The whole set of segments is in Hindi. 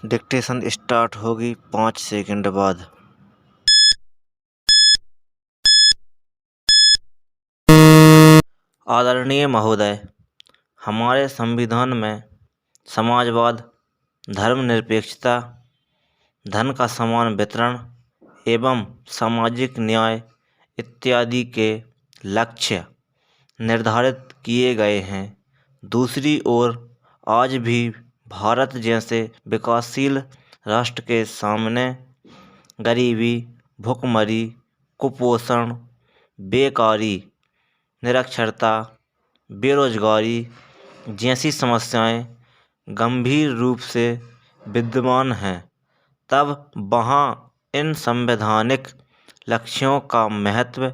डिक्टेशन स्टार्ट होगी 5 सेकंड बाद। आदरणीय महोदय, हमारे संविधान में समाजवाद, धर्मनिरपेक्षता, धन का समान वितरण एवं सामाजिक न्याय इत्यादि के लक्ष्य निर्धारित किए गए हैं। दूसरी ओर आज भी भारत जैसे विकासशील राष्ट्र के सामने गरीबी, भुखमरी, कुपोषण, बेकारी, निरक्षरता, बेरोजगारी जैसी समस्याएं गंभीर रूप से विद्यमान हैं। तब वहाँ इन संवैधानिक लक्ष्यों का महत्व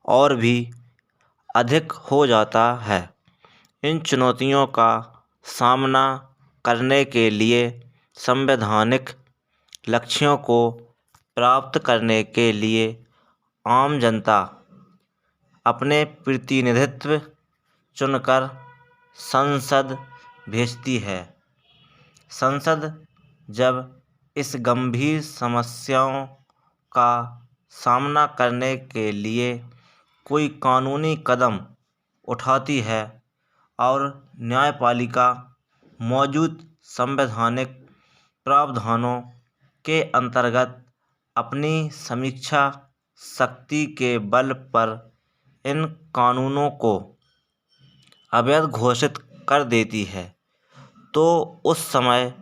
और भी अधिक हो जाता है। इन चुनौतियों का सामना करने के लिए संवैधानिक लक्ष्यों को प्राप्त करने के लिए आम जनता अपने प्रतिनिधित्व चुनकर संसद भेजती है। संसद जब इस गंभीर समस्याओं का सामना करने के लिए कोई कानूनी कदम उठाती है और न्यायपालिका मौजूद संवैधानिक प्रावधानों के अंतर्गत अपनी समीक्षा शक्ति के बल पर इन कानूनों को अवैध घोषित कर देती है, तो उस समय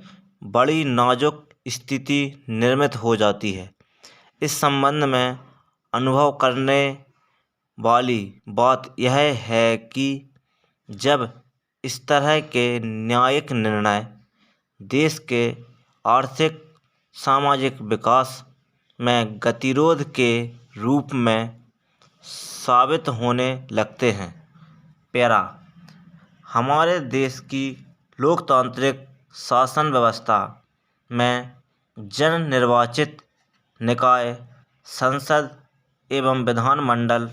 बड़ी नाजुक स्थिति निर्मित हो जाती है। इस संबंध में अनुभव करने वाली बात यह है कि जब इस तरह के न्यायिक निर्णय देश के आर्थिक सामाजिक विकास में गतिरोध के रूप में साबित होने लगते हैं। पैरा, हमारे देश की लोकतांत्रिक शासन व्यवस्था में जन निर्वाचित निकाय, संसद एवं विधानमंडल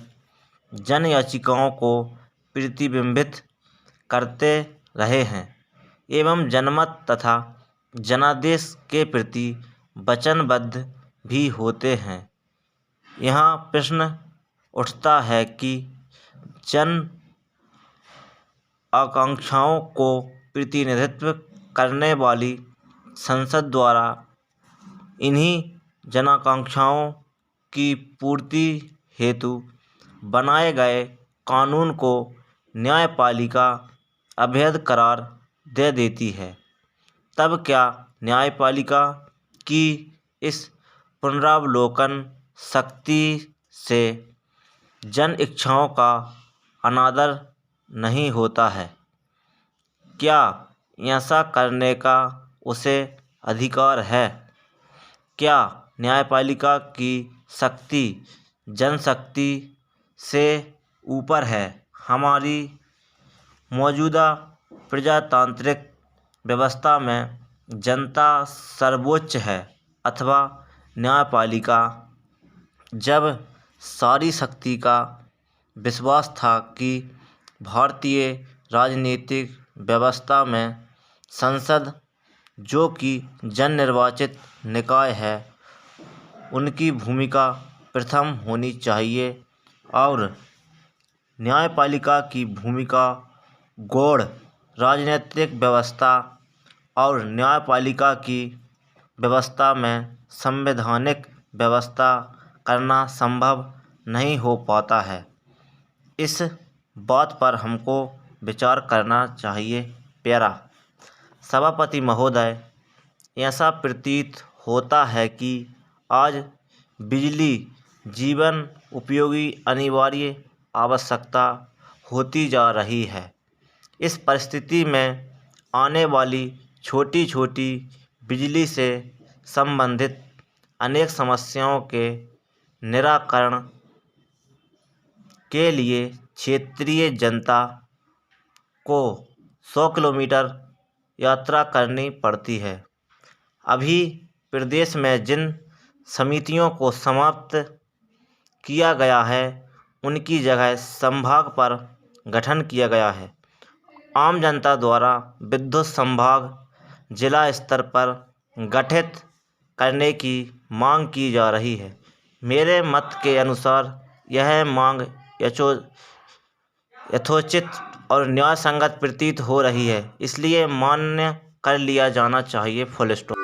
जन याचिकाओं को प्रतिबिंबित करते रहे हैं एवं जनमत तथा जनादेश के प्रति वचनबद्ध भी होते हैं। यहाँ प्रश्न उठता है कि जन आकांक्षाओं को प्रतिनिधित्व करने वाली संसद द्वारा इन्हीं जनाकांक्षाओं की पूर्ति हेतु बनाए गए कानून को न्यायपालिका अवैध करार दे देती है। तब क्या न्यायपालिका की इस पुनरावलोकन शक्ति से जन इच्छाओं का अनादर नहीं होता है? क्या ऐसा करने का उसे अधिकार है? क्या न्यायपालिका की शक्ति जनशक्ति से ऊपर है? हमारी मौजूदा प्रजातांत्रिक व्यवस्था में जनता सर्वोच्च है अथवा न्यायपालिका? जब सारी शक्ति का विश्वास था कि भारतीय राजनीतिक व्यवस्था में संसद, जो कि जन निर्वाचित निकाय है, उनकी भूमिका प्रथम होनी चाहिए और न्यायपालिका की भूमिका गौड़ राजनीतिक व्यवस्था और न्यायपालिका की व्यवस्था में संवैधानिक व्यवस्था करना संभव नहीं हो पाता है। इस बात पर हमको विचार करना चाहिए। पैरा, सभापति महोदय, ऐसा प्रतीत होता है कि आज बिजली जीवन उपयोगी अनिवार्य आवश्यकता होती जा रही है। इस परिस्थिति में आने वाली छोटी छोटी बिजली से संबंधित अनेक समस्याओं के निराकरण के लिए क्षेत्रीय जनता को 100 किलोमीटर यात्रा करनी पड़ती है। अभी प्रदेश में जिन समितियों को समाप्त किया गया है, उनकी जगह संभाग पर गठन किया गया है। आम जनता द्वारा विद्युत संभाग जिला स्तर पर गठित करने की मांग की जा रही है। मेरे मत के अनुसार यह मांग यथोचित और न्यायसंगत प्रतीत हो रही है, इसलिए मान्य कर लिया जाना चाहिए। Full stop.